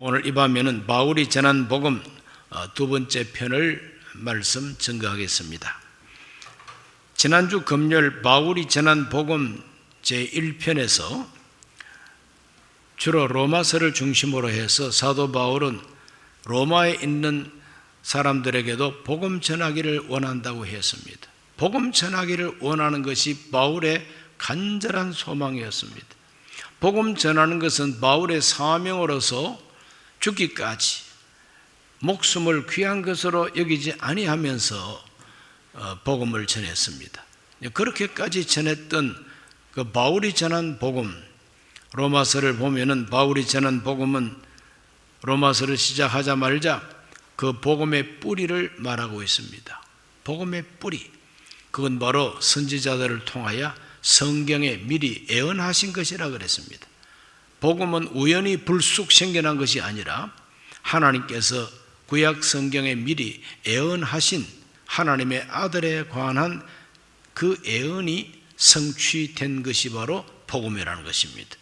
오늘 이 밤에는 바울이 전한 복음 두 번째 편을 말씀 증거하겠습니다. 지난주 금요일 바울이 전한 복음 제1편에서 주로 로마서를 중심으로 해서 사도 바울은 로마에 있는 사람들에게도 복음 전하기를 원한다고 했습니다. 복음 전하기를 원하는 것이 바울의 간절한 소망이었습니다. 복음 전하는 것은 바울의 사명으로서 죽기까지 목숨을 귀한 것으로 여기지 아니하면서 복음을 전했습니다. 그렇게까지 전했던 그 바울이 전한 복음, 로마서를 보면은 바울이 전한 복음은 로마서를 시작하자마자 그 복음의 뿌리를 말하고 있습니다. 복음의 뿌리, 그건 바로 선지자들을 통하여 성경에 미리 예언하신 것이라 그랬습니다. 복음은 우연히 불쑥 생겨난 것이 아니라 하나님께서 구약 성경에 미리 예언하신 하나님의 아들에 관한 그 예언이 성취된 것이 바로 복음이라는 것입니다.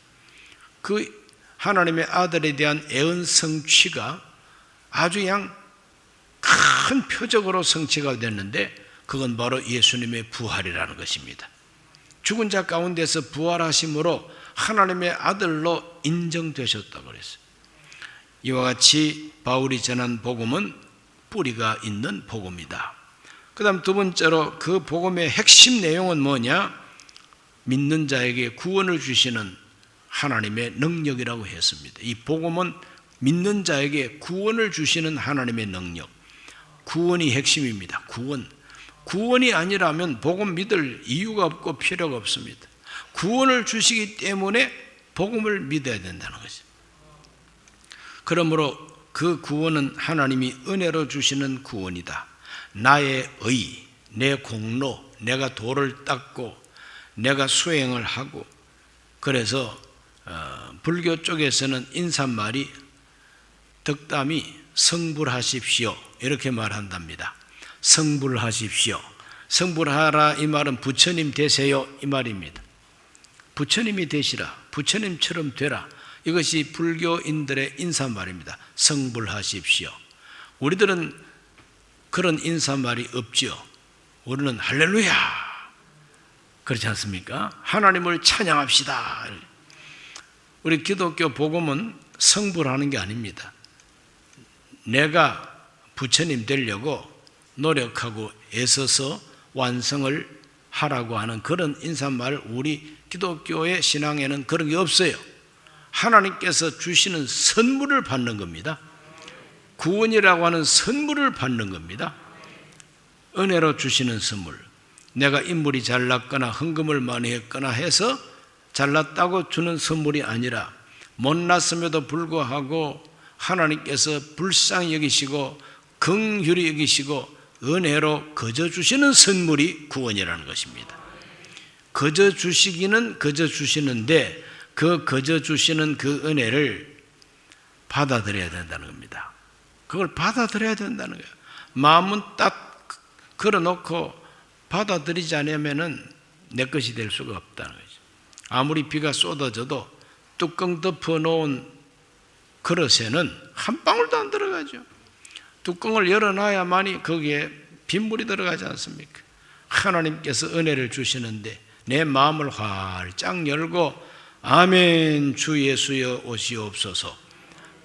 그 하나님의 아들에 대한 예언 성취가 아주 큰 표적으로 성취가 됐는데 그건 바로 예수님의 부활이라는 것입니다. 죽은 자 가운데서 부활하심으로 하나님의 아들로 인정되셨다고 그랬어요. 이와 같이 바울이 전한 복음은 뿌리가 있는 복음이다. 그 다음 두 번째로 그 복음의 핵심 내용은 뭐냐? 믿는 자에게 구원을 주시는 하나님의 능력이라고 했습니다. 이 복음은 믿는 자에게 구원을 주시는 하나님의 능력, 구원이 핵심입니다. 구원이 아니라면 복음 믿을 이유가 없고 필요가 없습니다. 구원을 주시기 때문에 복음을 믿어야 된다는 거죠. 그러므로 그 구원은 하나님이 은혜로 주시는 구원이다. 나의 의, 내 공로, 내가 돌을 닦고 내가 수행을 하고, 그래서 불교 쪽에서는 인사말이 덕담이 성불하십시오 이렇게 말한답니다. 성불하십시오. 성불하라 이 말은 부처님 되세요 이 말입니다. 부처님이 되시라, 부처님처럼 되라, 이것이 불교인들의 인사말입니다. 성불하십시오. 우리들은 그런 인사말이 없지요. 우리는 할렐루야 그렇지 않습니까? 하나님을 찬양합시다. 우리 기독교 복음은 성불하는 게 아닙니다. 내가 부처님 되려고 노력하고 애써서 완성을 하라고 하는 그런 인사말, 우리 기독교의 신앙에는 그런 게 없어요. 하나님께서 주시는 선물을 받는 겁니다. 구원이라고 하는 선물을 받는 겁니다. 은혜로 주시는 선물. 내가 인물이 잘났거나 헌금을 많이 했거나 해서 잘났다고 주는 선물이 아니라 못났음에도 불구하고 하나님께서 불쌍히 여기시고 긍휼히 여기시고 은혜로 거저 주시는 선물이 구원이라는 것입니다. 거저 주시기는 거저 주시는데 그 거저 주시는 그 은혜를 받아들여야 된다는 겁니다. 그걸 받아들여야 된다는 거예요. 마음은 딱 걸어놓고 받아들이지 않으면 내 것이 될 수가 없다는 거죠. 아무리 비가 쏟아져도 뚜껑 덮어놓은 그릇에는 한 방울도 안 들어가죠. 뚜껑을 열어놔야만이 거기에 빗물이 들어가지 않습니까? 하나님께서 은혜를 주시는데 내 마음을 활짝 열고 아멘 주 예수여 오시옵소서,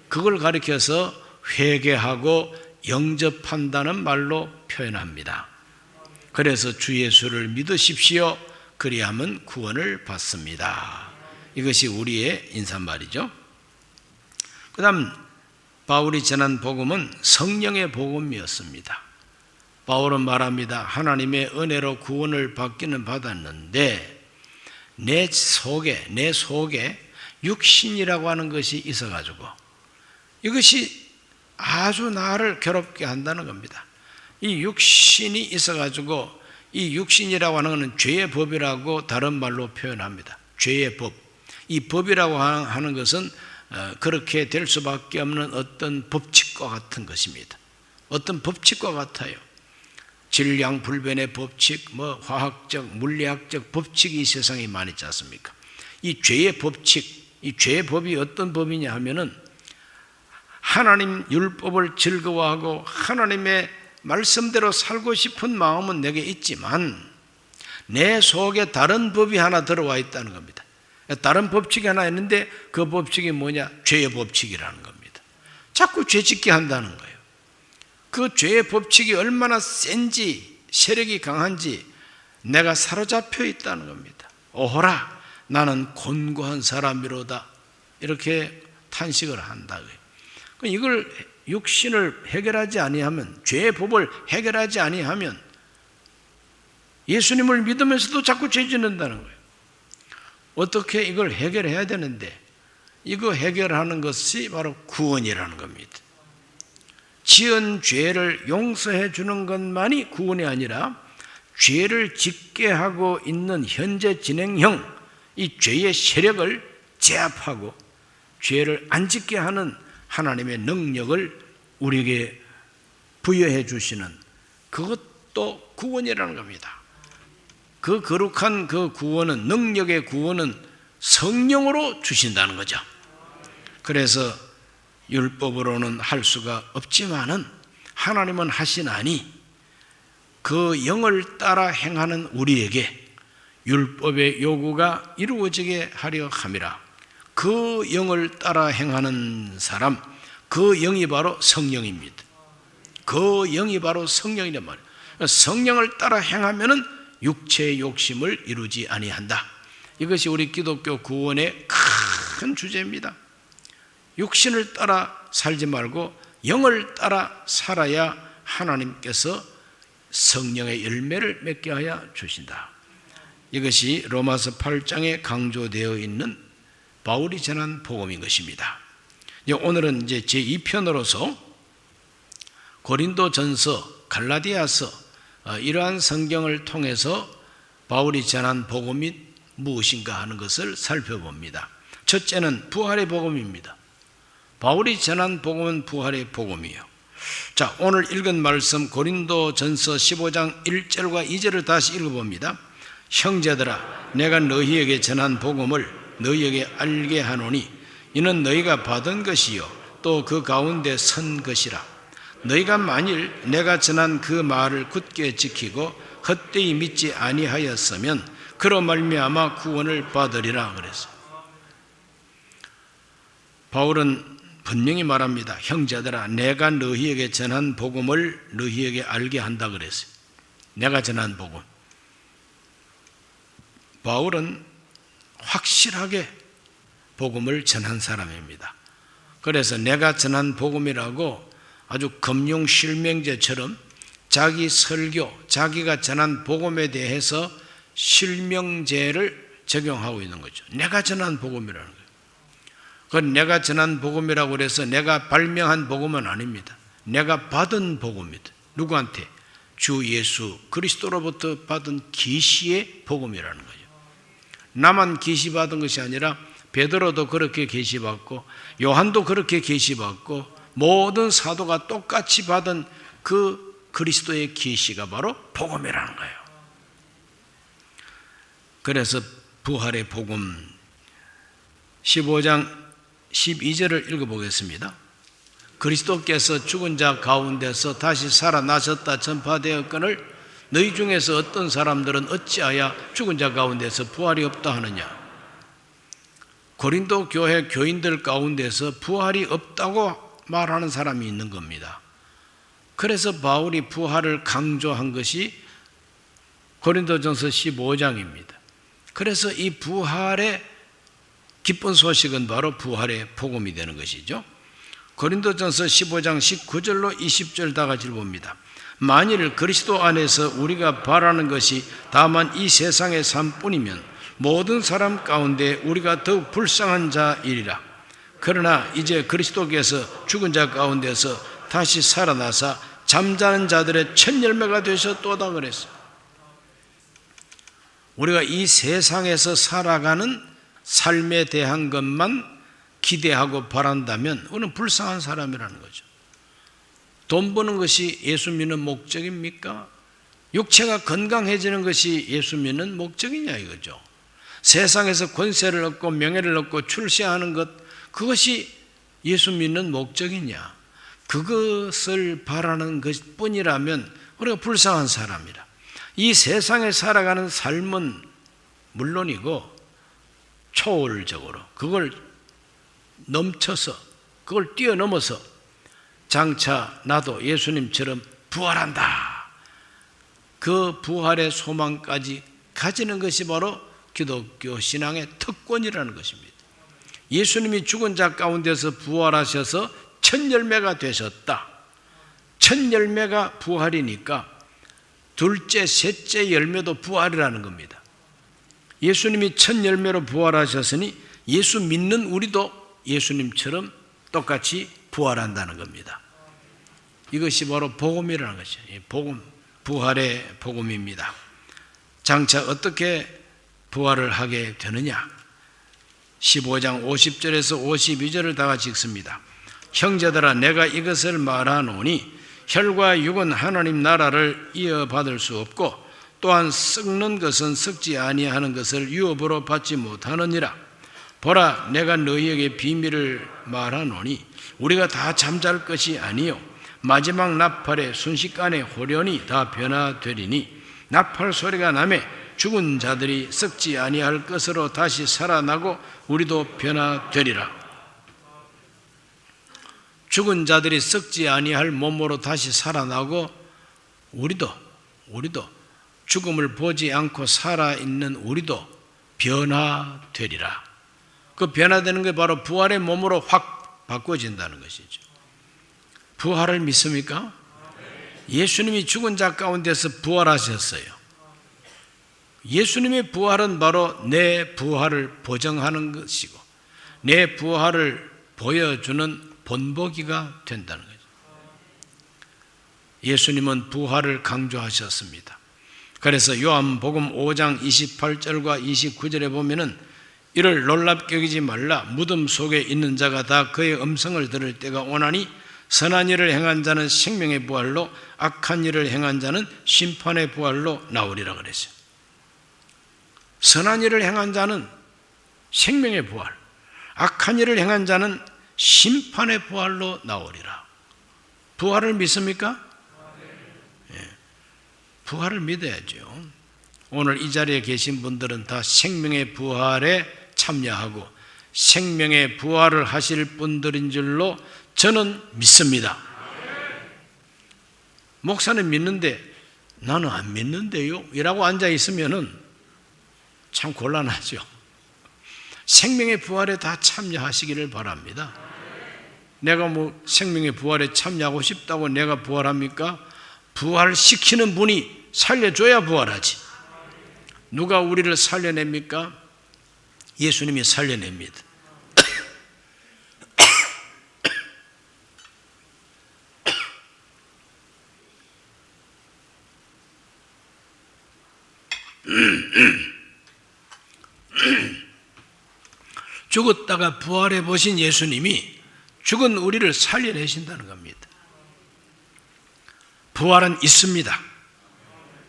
그걸 가리켜서 회개하고 영접한다는 말로 표현합니다. 그래서 주 예수를 믿으십시오. 그리하면 구원을 받습니다. 이것이 우리의 인사말이죠. 그 다음 바울이 전한 복음은 성령의 복음이었습니다. 바울은 말합니다. 하나님의 은혜로 구원을 받기는 받았는데 내 속에 육신이라고 하는 것이 있어가지고 이것이 아주 나를 괴롭게 한다는 겁니다. 이 육신이 있어가지고 이 육신이라고 하는 것은 죄의 법이라고 다른 말로 표현합니다. 죄의 법. 이 법이라고 하는 것은 그렇게 될 수밖에 없는 어떤 법칙과 같은 것입니다. 어떤 법칙과 같아요. 질량불변의 법칙, 화학적, 물리학적 법칙이 이 세상에 많이 있지 않습니까? 이 죄의 법칙, 이 죄의 법이 어떤 법이냐 하면은 하나님 율법을 즐거워하고 하나님의 말씀대로 살고 싶은 마음은 내게 있지만 내 속에 다른 법이 하나 들어와 있다는 겁니다. 다른 법칙이 하나 있는데 그 법칙이 뭐냐? 죄의 법칙이라는 겁니다. 자꾸 죄 짓게 한다는 거예요. 그 죄의 법칙이 얼마나 센지, 세력이 강한지 내가 사로잡혀 있다는 겁니다. 오호라, 나는 곤고한 사람이로다. 이렇게 탄식을 한다. 이걸 육신을 해결하지 아니하면, 죄의 법을 해결하지 아니하면 예수님을 믿으면서도 자꾸 죄 짓는다는 거예요. 어떻게 이걸 해결해야 되는데, 이거 해결하는 것이 바로 구원이라는 겁니다. 지은 죄를 용서해 주는 것만이 구원이 아니라 죄를 짓게 하고 있는 현재 진행형 이 죄의 세력을 제압하고 죄를 안 짓게 하는 하나님의 능력을 우리에게 부여해 주시는 그것도 구원이라는 겁니다. 그 거룩한 그 구원은, 능력의 구원은 성령으로 주신다는 거죠. 그래서 율법으로는 할 수가 없지만은 하나님은 하시나니 그 영을 따라 행하는 우리에게 율법의 요구가 이루어지게 하려 함이라. 그 영을 따라 행하는 사람, 그 영이 바로 성령입니다. 그 영이 바로 성령이란 말이에요. 성령을 따라 행하면은 육체의 욕심을 이루지 아니한다. 이것이 우리 기독교 구원의 큰 주제입니다. 육신을 따라 살지 말고 영을 따라 살아야 하나님께서 성령의 열매를 맺게 하여 주신다. 이것이 로마서 8장에 강조되어 있는 바울이 전한 복음인 것입니다. 오늘은 이제 제2편으로서 고린도전서, 갈라디아서 이러한 성경을 통해서 바울이 전한 복음이 무엇인가 하는 것을 살펴봅니다. 첫째는 부활의 복음입니다. 바울이 전한 복음은 부활의 복음이에요. 자, 오늘 읽은 말씀 고린도전서 15장 1절과 2절을 다시 읽어봅니다. 형제들아, 내가 너희에게 전한 복음을 너희에게 알게 하노니 이는 너희가 받은 것이요 또 그 가운데 선 것이라. 너희가 만일 내가 전한 그 말을 굳게 지키고 헛되이 믿지 아니하였으면 그로 말미암아 구원을 받으리라 그랬어요. 바울은 분명히 말합니다. 형제들아, 내가 너희에게 전한 복음을 너희에게 알게 한다 그랬어요. 내가 전한 복음. 바울은 확실하게 복음을 전한 사람입니다. 그래서 내가 전한 복음이라고 아주 금융실명제처럼 자기 설교, 자기가 전한 복음에 대해서 실명제를 적용하고 있는 거죠. 내가 전한 복음이라는 거예요. 그건 내가 전한 복음이라고 해서 내가 발명한 복음은 아닙니다. 내가 받은 복음입니다. 누구한테? 주 예수 그리스도로부터 받은 계시의 복음이라는 거죠. 나만 계시받은 것이 아니라 베드로도 그렇게 계시받고 요한도 그렇게 계시받고 모든 사도가 똑같이 받은 그 그리스도의 계시가 바로 복음이라는 거예요. 그래서 부활의 복음 15장 12절을 읽어보겠습니다. 그리스도께서 죽은 자 가운데서 다시 살아나셨다 전파되었거늘 너희 중에서 어떤 사람들은 어찌하여 죽은 자 가운데서 부활이 없다 하느냐. 고린도 교회 교인들 가운데서 부활이 없다고 말하는 사람이 있는 겁니다. 그래서 바울이 부활을 강조한 것이 고린도전서 15장입니다. 그래서 이 부활의 기쁜 소식은 바로 부활의 복음이 되는 것이죠. 고린도전서 15장 19절로 20절 다 같이 봅니다. 만일 그리스도 안에서 우리가 바라는 것이 다만 이 세상의 삶뿐이면 모든 사람 가운데 우리가 더욱 불쌍한 자이리라. 그러나 이제 그리스도께서 죽은 자 가운데서 다시 살아나사 잠자는 자들의 첫 열매가 되셨도다 그랬어요. 우리가 이 세상에서 살아가는 삶에 대한 것만 기대하고 바란다면 우리는 불쌍한 사람이라는 거죠. 돈 버는 것이 예수 믿는 목적입니까? 육체가 건강해지는 것이 예수 믿는 목적이냐 이거죠. 세상에서 권세를 얻고 명예를 얻고 출세하는 것, 그것이 예수 믿는 목적이냐? 그것을 바라는 것뿐이라면 우리가 불쌍한 사람이라. 이 세상에 살아가는 삶은 물론이고 초월적으로 그걸 넘쳐서 그걸 뛰어넘어서 장차 나도 예수님처럼 부활한다. 그 부활의 소망까지 가지는 것이 바로 기독교 신앙의 특권이라는 것입니다. 예수님이 죽은 자 가운데서 부활하셔서 첫 열매가 되셨다. 첫 열매가 부활이니까 둘째, 셋째 열매도 부활이라는 겁니다. 예수님이 첫 열매로 부활하셨으니 예수 믿는 우리도 예수님처럼 똑같이 부활한다는 겁니다. 이것이 바로 복음이라는 것이죠. 복음, 부활의 복음입니다. 장차 어떻게 부활을 하게 되느냐? 15장 50절에서 52절을 다 같이 읽습니다. 형제들아, 내가 이것을 말하노니 혈과 육은 하나님 나라를 이어받을 수 없고 또한 썩는 것은 썩지 아니하는 것을 유업으로 받지 못하느니라. 보라, 내가 너희에게 비밀을 말하노니 우리가 다 잠잘 것이 아니요 마지막 나팔의 순식간에 홀연히 다 변화되리니 나팔 소리가 나매 죽은 자들이 썩지 아니할 것으로 다시 살아나고 우리도 변화되리라. 죽은 자들이 썩지 아니할 몸으로 다시 살아나고 우리도 죽음을 보지 않고 살아있는 우리도 변화되리라. 그 변화되는 게 바로 부활의 몸으로 확 바꿔진다는 것이죠. 부활을 믿습니까? 예수님이 죽은 자 가운데서 부활하셨어요. 예수님의 부활은 바로 내 부활을 보정하는 것이고 내 부활을 보여주는 본보기가 된다는 거죠. 예수님은 부활을 강조하셨습니다. 그래서 요한복음 5장 28절과 29절에 보면은 이를 놀랍게 여기지 말라. 무덤 속에 있는 자가 다 그의 음성을 들을 때가 오나니 선한 일을 행한 자는 생명의 부활로 악한 일을 행한 자는 심판의 부활로 나오리라 그랬어요. 선한 일을 행한 자는 생명의 부활, 악한 일을 행한 자는 심판의 부활로 나오리라. 부활을 믿습니까? 예, 부활을 믿어야죠. 오늘 이 자리에 계신 분들은 다 생명의 부활에 참여하고 생명의 부활을 하실 분들인 줄로 저는 믿습니다. 목사는 믿는데 나는 안 믿는데요 이라고 앉아 있으면은 참 곤란하죠. 생명의 부활에 다 참여하시기를 바랍니다. 내가 생명의 부활에 참여하고 싶다고 내가 부활합니까? 부활시키는 분이 살려줘야 부활하지. 누가 우리를 살려냅니까? 예수님이 살려냅니다. 죽었다가 부활해 보신 예수님이 죽은 우리를 살려내신다는 겁니다. 부활은 있습니다.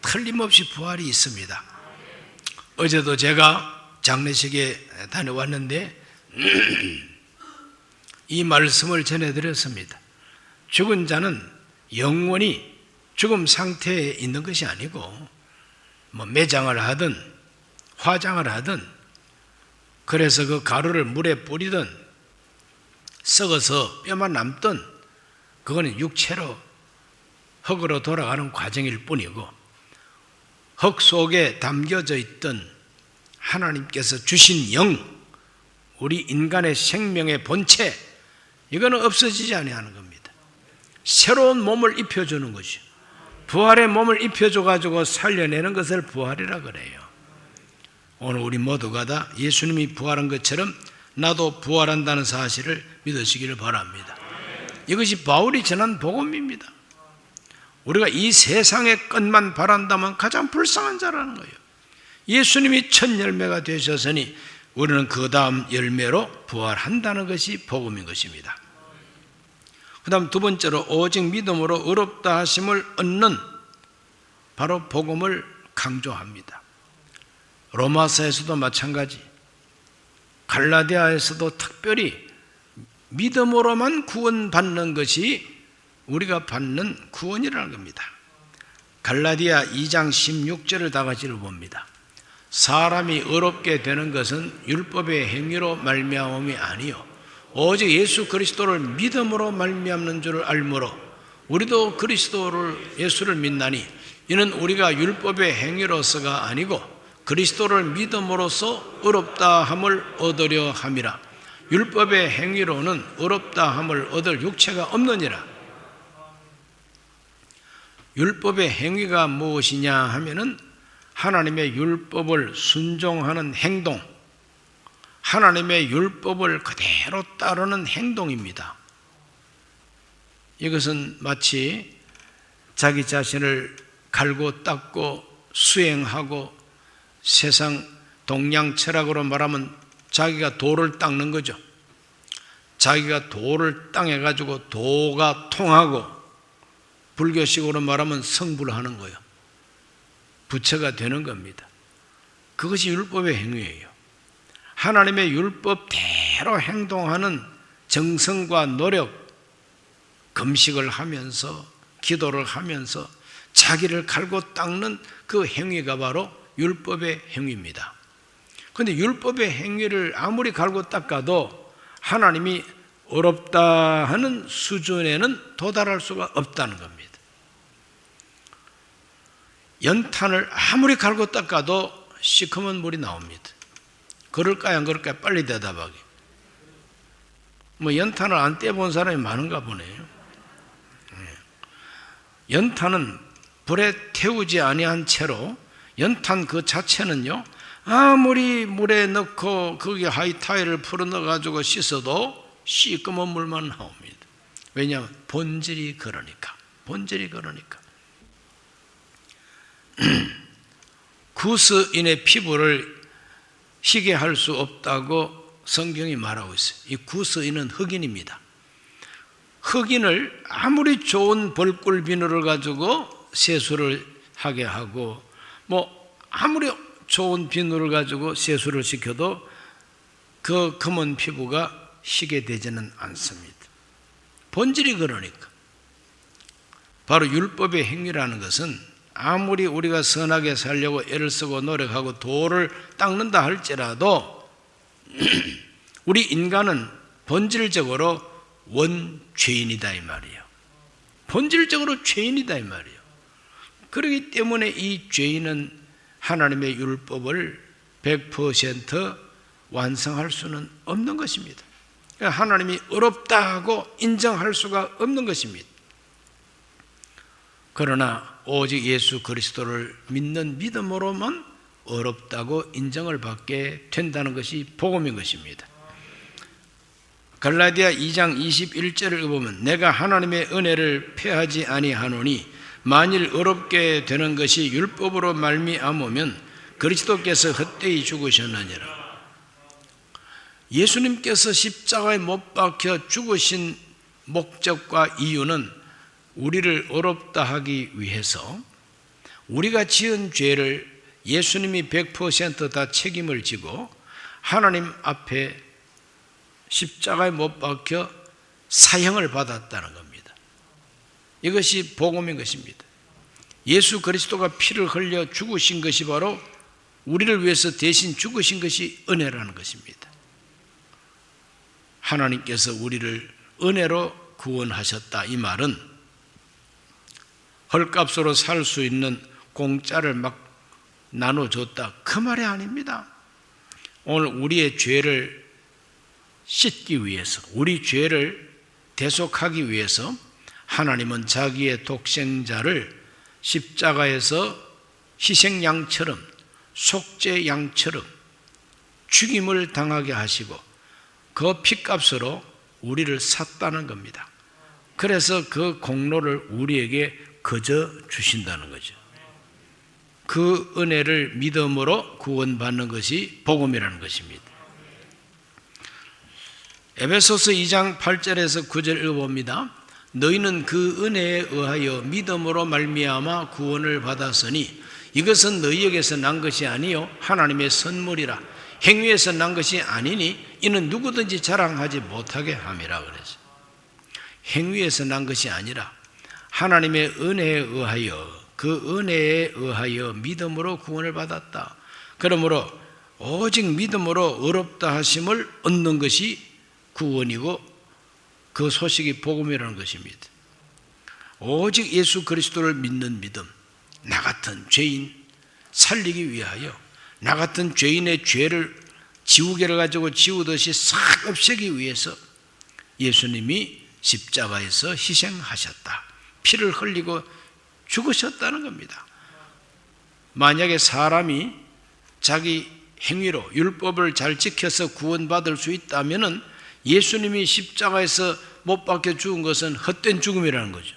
틀림없이 부활이 있습니다. 어제도 제가 장례식에 다녀왔는데 이 말씀을 전해드렸습니다. 죽은 자는 영원히 죽음 상태에 있는 것이 아니고 매장을 하든 화장을 하든 그래서 그 가루를 물에 뿌리든 썩어서 뼈만 남든 그거는 육체로 흙으로 돌아가는 과정일 뿐이고 흙 속에 담겨져 있던 하나님께서 주신 영, 우리 인간의 생명의 본체, 이거는 없어지지 아니하는 겁니다. 새로운 몸을 입혀주는 것이죠. 부활의 몸을 입혀줘 가지고 살려내는 것을 부활이라 그래요. 오늘 우리 모두가 다 예수님이 부활한 것처럼 나도 부활한다는 사실을 믿으시기를 바랍니다. 이것이 바울이 전한 복음입니다. 우리가 이 세상의 것만 바란다면 가장 불쌍한 자라는 거예요. 예수님이 첫 열매가 되셨으니 우리는 그 다음 열매로 부활한다는 것이 복음인 것입니다. 그 다음 두 번째로 오직 믿음으로 의롭다 하심을 얻는 바로 복음을 강조합니다. 로마서에서도 마찬가지, 갈라디아에서도 특별히 믿음으로만 구원받는 것이 우리가 받는 구원이라는 겁니다. 갈라디아 2장 16절을 다 같이 봅니다. 사람이 의롭게 되는 것은 율법의 행위로 말미암음이 아니요 오직 예수 그리스도를 믿음으로 말미암는 줄을 알므로 우리도 예수를 믿나니 이는 우리가 율법의 행위로서가 아니고 그리스도를 믿음으로써 의롭다 함을 얻으려 함이라. 율법의 행위로는 의롭다 함을 얻을 육체가 없느니라. 율법의 행위가 무엇이냐 하면은 하나님의 율법을 순종하는 행동, 하나님의 율법을 그대로 따르는 행동입니다. 이것은 마치 자기 자신을 갈고 닦고 수행하고 세상 동양 철학으로 말하면 자기가 돌을 닦는 거죠. 자기가 돌을 땅해가지고 도가 통하고 불교식으로 말하면 성불을 하는 거예요. 부처가 되는 겁니다. 그것이 율법의 행위예요. 하나님의 율법대로 행동하는 정성과 노력, 금식을 하면서 기도를 하면서 자기를 갈고 닦는 그 행위가 바로 율법의 행위입니다. 그런데 율법의 행위를 아무리 갈고 닦아도 하나님이 어렵다 하는 수준에는 도달할 수가 없다는 겁니다. 연탄을 아무리 갈고 닦아도 시커먼 물이 나옵니다. 그럴까요 안 그럴까요? 빨리 대답하기. 연탄을 안 떼본 사람이 많은가 보네요. 연탄은 불에 태우지 아니한 채로 연탄 그 자체는요 아무리 물에 넣고 거기에 하이타일을 풀어 넣어가지고 씻어도 시꺼먼 물만 나옵니다. 왜냐하면 본질이 그러니까. 구스인의 피부를 희게 할 수 없다고 성경이 말하고 있어요. 이 구스인은 흑인입니다. 흑인을 아무리 좋은 벌꿀 비누를 가지고 세수를 하게 하고 아무리 좋은 비누를 가지고 세수를 시켜도 그 검은 피부가 희게 되지는 않습니다. 본질이 그러니까. 바로 율법의 행위라는 것은 아무리 우리가 선하게 살려고 애를 쓰고 노력하고 도를 닦는다 할지라도 우리 인간은 본질적으로 원죄인이다 이 말이에요. 본질적으로 죄인이다 이 말이에요. 그렇기 때문에 이 죄인은 하나님의 율법을 100% 완성할 수는 없는 것입니다. 하나님이 어렵다고 인정할 수가 없는 것입니다. 그러나 오직 예수 그리스도를 믿는 믿음으로만 어렵다고 인정을 받게 된다는 것이 복음인 것입니다. 갈라디아 2장 21절을 보면 내가 하나님의 은혜를 패하지 아니하노니 만일 어렵게 되는 것이 율법으로 말미암으면 그리스도께서 헛되이 죽으셨느니라. 예수님께서 십자가에 못 박혀 죽으신 목적과 이유는 우리를 어렵다 하기 위해서 우리가 지은 죄를 예수님이 100% 책임을 지고 하나님 앞에 십자가에 못 박혀 사형을 받았다는 겁니다. 이것이 복음인 것입니다. 예수 그리스도가 피를 흘려 죽으신 것이 바로 우리를 위해서 대신 죽으신 것이 은혜라는 것입니다. 하나님께서 우리를 은혜로 구원하셨다. 이 말은 헐값으로 살 수 있는 공짜를 막 나눠줬다. 그 말이 아닙니다. 오늘 우리의 죄를 씻기 위해서, 우리 죄를 대속하기 위해서 하나님은 자기의 독생자를 십자가에서 희생양처럼, 속죄양처럼 죽임을 당하게 하시고 그 피값으로 우리를 샀다는 겁니다. 그래서 그 공로를 우리에게 거저 주신다는 거죠. 그 은혜를 믿음으로 구원받는 것이 복음이라는 것입니다. 에베소서 2장 8절에서 9절 읽어봅니다. 너희는 그 은혜에 의하여 믿음으로 말미암아 구원을 받았으니 이것은 너희에게서 난 것이 아니요 하나님의 선물이라. 행위에서 난 것이 아니니 이는 누구든지 자랑하지 못하게 함이라 그랬어요. 행위에서 난 것이 아니라 하나님의 은혜에 의하여, 그 은혜에 의하여 믿음으로 구원을 받았다. 그러므로 오직 믿음으로 의롭다 하심을 얻는 것이 구원이고 그 소식이 복음이라는 것입니다. 오직 예수 그리스도를 믿는 믿음, 나 같은 죄인 살리기 위하여, 나 같은 죄인의 죄를 지우개를 가지고 지우듯이 싹 없애기 위해서 예수님이 십자가에서 희생하셨다. 피를 흘리고 죽으셨다는 겁니다. 만약에 사람이 자기 행위로 율법을 잘 지켜서 구원받을 수 있다면 예수님이 십자가에서 못 박혀 죽은 것은 헛된 죽음이라는 거죠.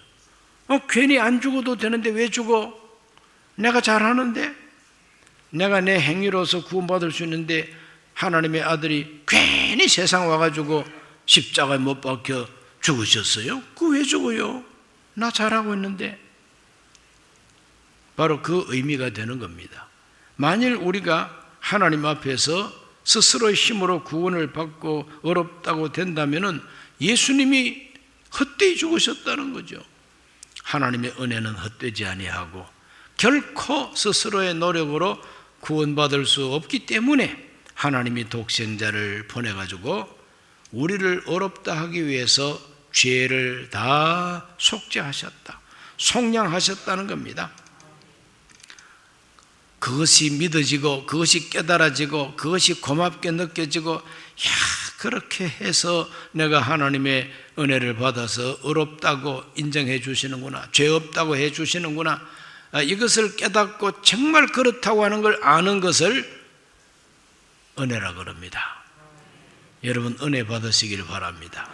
괜히 안 죽어도 되는데 왜 죽어? 내가 잘하는데, 내가 내 행위로서 구원받을 수 있는데 하나님의 아들이 괜히 세상 와가지고 십자가에 못 박혀 죽으셨어요? 그 왜 죽어요? 나 잘하고 있는데. 바로 그 의미가 되는 겁니다. 만일 우리가 하나님 앞에서 스스로의 힘으로 구원을 받고 어렵다고 된다면 예수님이 헛되이 죽으셨다는 거죠. 하나님의 은혜는 헛되지 아니하고 결코 스스로의 노력으로 구원받을 수 없기 때문에 하나님이 독생자를 보내가지고 우리를 어렵다 하기 위해서 죄를 다 속죄하셨다, 속량하셨다는 겁니다. 그것이 믿어지고 그것이 깨달아지고 그것이 고맙게 느껴지고, 그렇게 해서 내가 하나님의 은혜를 받아서 어렵다고 인정해 주시는구나, 죄 없다고 해 주시는구나, 이것을 깨닫고 정말 그렇다고 하는 걸 아는 것을 은혜라 그럽니다. 여러분 은혜 받으시길 바랍니다.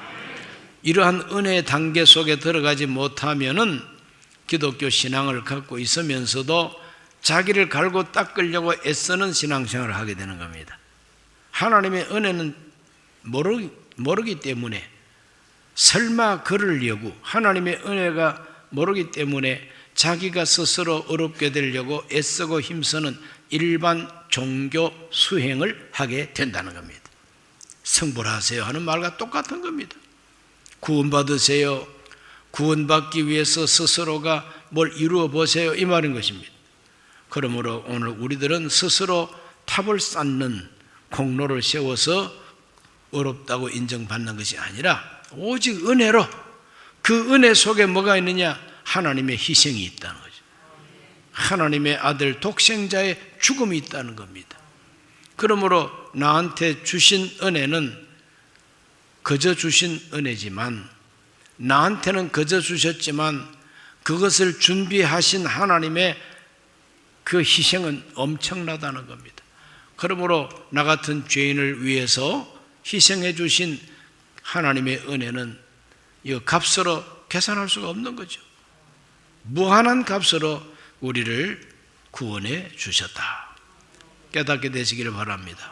이러한 은혜의 단계 속에 들어가지 못하면은 기독교 신앙을 갖고 있으면서도 자기를 갈고 닦으려고 애쓰는 신앙생활을 하게 되는 겁니다. 하나님의 은혜는 모르기 때문에, 설마 그러려고, 하나님의 은혜가 모르기 때문에 자기가 스스로 어렵게 되려고 애쓰고 힘쓰는 일반 종교 수행을 하게 된다는 겁니다. 성불하세요 하는 말과 똑같은 겁니다. 구원받으세요, 구원받기 위해서 스스로가 뭘 이루어 보세요, 이 말인 것입니다. 그러므로 오늘 우리들은 스스로 탑을 쌓는 공로를 세워서 어렵다고 인정받는 것이 아니라 오직 은혜로, 그 은혜 속에 뭐가 있느냐? 하나님의 희생이 있다는 거죠. 하나님의 아들 독생자의 죽음이 있다는 겁니다. 그러므로 나한테 주신 은혜는 거저 주신 은혜지만, 나한테는 거저 주셨지만 그것을 준비하신 하나님의 그 희생은 엄청나다는 겁니다. 그러므로 나 같은 죄인을 위해서 희생해 주신 하나님의 은혜는 이 값으로 계산할 수가 없는 거죠. 무한한 값으로 우리를 구원해 주셨다. 깨닫게 되시기를 바랍니다.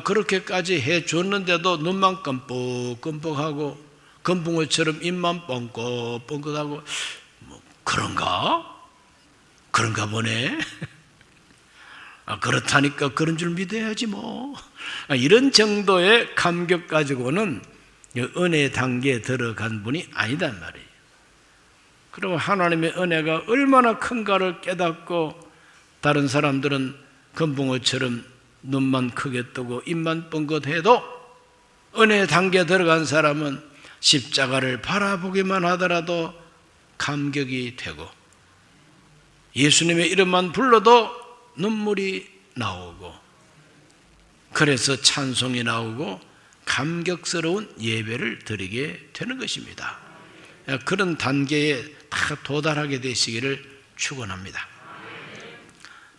그렇게까지 해 줬는데도 눈만 끔뻑끔뻑하고 금붕어처럼 입만 뻥긋뻥긋하고, 그런가 보네. 그렇다니까 그런 줄 믿어야지 뭐. 이런 정도의 감격 가지고는 은혜 단계에 들어간 분이 아니단 말이에요. 그리고 하나님의 은혜가 얼마나 큰가를 깨닫고, 다른 사람들은 금붕어처럼 눈만 크게 뜨고 입만 뻥긋해도 은혜 단계에 들어간 사람은 십자가를 바라보기만 하더라도 감격이 되고, 예수님의 이름만 불러도 눈물이 나오고, 그래서 찬송이 나오고 감격스러운 예배를 드리게 되는 것입니다. 그런 단계에 다 도달하게 되시기를 축원합니다.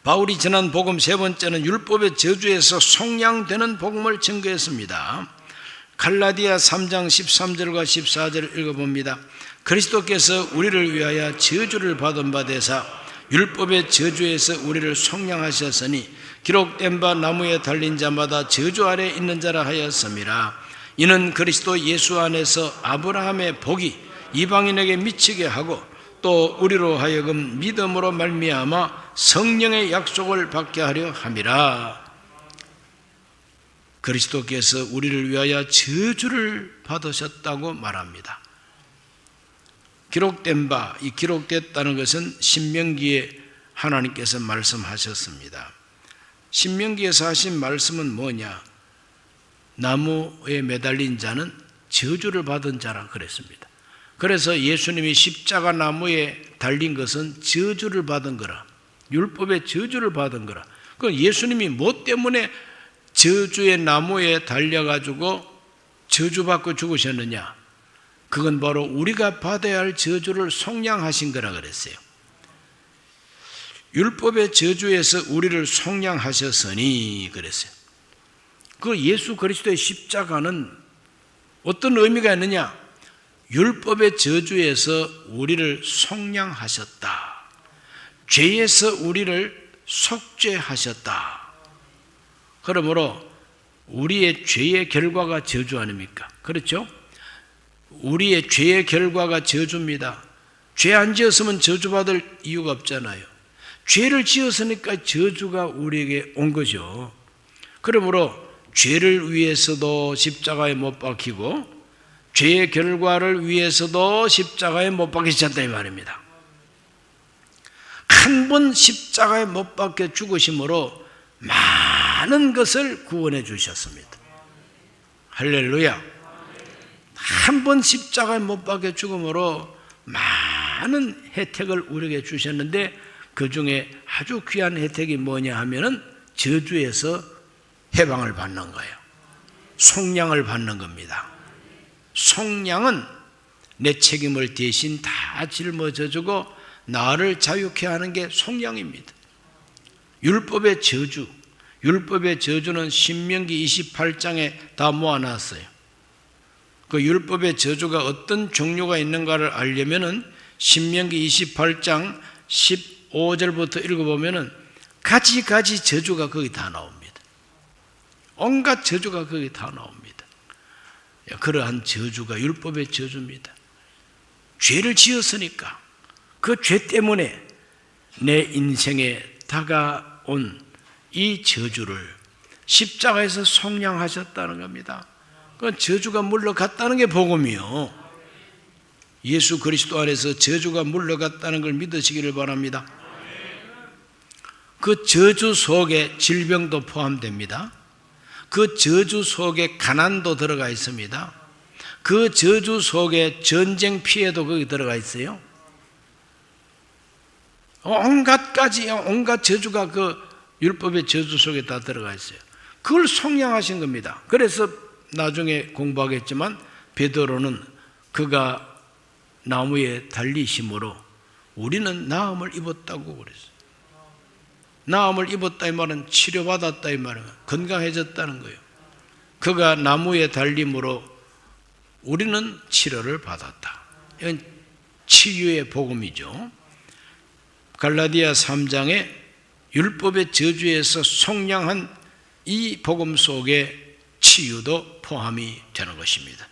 바울이 전한 복음 세 번째는 율법의 저주에서 속량되는 복음을 증거했습니다. 갈라디아 3장 13절과 14절을 읽어봅니다. 그리스도께서 우리를 위하여 저주를 받은 바 되사 율법의 저주에서 우리를 속량하셨으니 기록된 바 나무에 달린 자마다 저주 아래 있는 자라 하였음이라. 이는 그리스도 예수 안에서 아브라함의 복이 이방인에게 미치게 하고 또 우리로 하여금 믿음으로 말미암아 성령의 약속을 받게 하려 함이라. 그리스도께서 우리를 위하여 저주를 받으셨다고 말합니다. 기록된 바, 이 기록됐다는 것은 신명기에 하나님께서 말씀하셨습니다. 신명기에서 하신 말씀은 뭐냐? 나무에 매달린 자는 저주를 받은 자라 그랬습니다. 그래서 예수님이 십자가 나무에 달린 것은 저주를 받은 거라, 율법의 저주를 받은 거라. 그 예수님이 뭐 때문에 저주의 나무에 달려가지고 저주받고 죽으셨느냐? 그건 바로 우리가 받아야 할 저주를 속량하신 거라 그랬어요. 율법의 저주에서 우리를 속량하셨으니 그랬어요. 그 예수 그리스도의 십자가는 어떤 의미가 있느냐? 율법의 저주에서 우리를 속량하셨다. 죄에서 우리를 속죄하셨다. 그러므로 우리의 죄의 결과가 저주 아닙니까? 그렇죠? 우리의 죄의 결과가 저주입니다. 죄 안 지었으면 저주받을 이유가 없잖아요. 죄를 지었으니까 저주가 우리에게 온 거죠. 그러므로 죄를 위해서도 십자가에 못 박히고 죄의 결과를 위해서도 십자가에 못 박히셨다 이 말입니다. 한 번 십자가에 못 박혀 죽으심으로 많은 것을 구원해 주셨습니다. 할렐루야. 한 번 십자가에 못 박혀 죽음으로 많은 혜택을 우리에게 주셨는데 그 중에 아주 귀한 혜택이 뭐냐 하면은 저주에서 해방을 받는 거예요. 속량을 받는 겁니다. 속량은 내 책임을 대신 다 짊어져주고 나를 자유케 하는 게 속량입니다. 율법의 저주, 율법의 저주는 신명기 28장에 다 모아놨어요. 그 율법의 저주가 어떤 종류가 있는가를 알려면은 신명기 28장 15절부터 읽어보면은 가지가지 저주가 거기 다 나옵니다. 온갖 저주가 거기 다 나옵니다. 그러한 저주가 율법의 저주입니다. 죄를 지었으니까 그 죄 때문에 내 인생에 다가온 이 저주를 십자가에서 속량하셨다는 겁니다. 그 저주가 물러갔다는 게 복음이요. 예수 그리스도 안에서 저주가 물러갔다는 걸 믿으시기를 바랍니다. 그 저주 속에 질병도 포함됩니다. 그 저주 속에 가난도 들어가 있습니다. 그 저주 속에 전쟁 피해도 거기 들어가 있어요. 온갖 저주가 그 율법의 저주 속에 다 들어가 있어요. 그걸 속량하신 겁니다. 그래서 나중에 공부하겠지만 베드로는 그가 나무에 달리심으로 우리는 나음을 입었다고 그랬어요. 나음을 입었다 이 말은 치료받았다 이 말은 건강해졌다는 거예요. 그가 나무에 달림으로 우리는 치료를 받았다. 이건 치유의 복음이죠. 갈라디아 3장에 율법의 저주에서 속량한 이 복음 속에 치유도 포함이 되는 것입니다.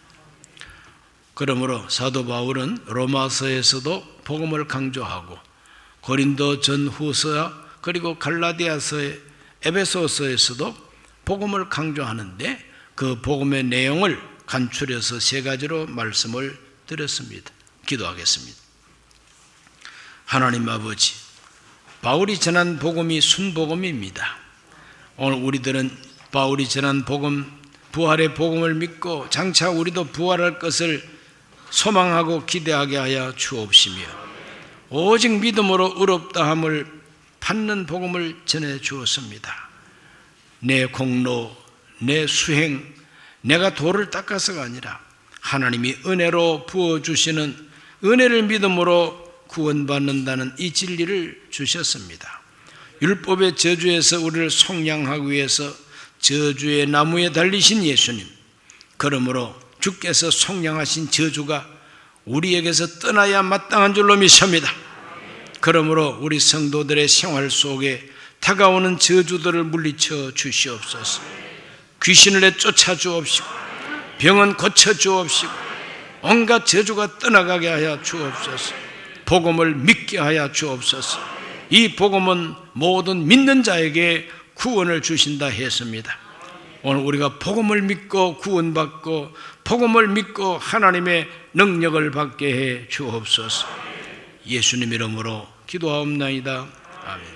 그러므로 사도 바울은 로마서에서도 복음을 강조하고 고린도 전후서 그리고 갈라디아서의 에베소서에서도 복음을 강조하는데 그 복음의 내용을 간추려서 세 가지로 말씀을 드렸습니다. 기도하겠습니다. 하나님 아버지, 바울이 전한 복음이 순복음입니다. 오늘 우리들은 바울이 전한 복음, 부활의 복음을 믿고 장차 우리도 부활할 것을 소망하고 기대하게 하여 주옵시며 오직 믿음으로 의롭다함을 받는 복음을 전해 주었습니다. 내 공로, 내 수행, 내가 돌을 닦아서가 아니라 하나님이 은혜로 부어주시는 은혜를 믿음으로 구원받는다는 이 진리를 주셨습니다. 율법의 저주에서 우리를 속량하기 위해서 저주의 나무에 달리신 예수님, 그러므로 주께서 속량하신 저주가 우리에게서 떠나야 마땅한 줄로 믿습니다. 그러므로 우리 성도들의 생활 속에 다가오는 저주들을 물리쳐 주시옵소서. 귀신을 내쫓아 주옵시고 병은 고쳐 주옵시고 온갖 저주가 떠나가게 하여 주옵소서. 복음을 믿게 하여 주옵소서. 이 복음은 모든 믿는 자에게 구원을 주신다 했습니다. 오늘 우리가 복음을 믿고 구원받고 복음을 믿고 하나님의 능력을 받게 해 주옵소서. 예수님 이름으로 기도하옵나이다. 아멘.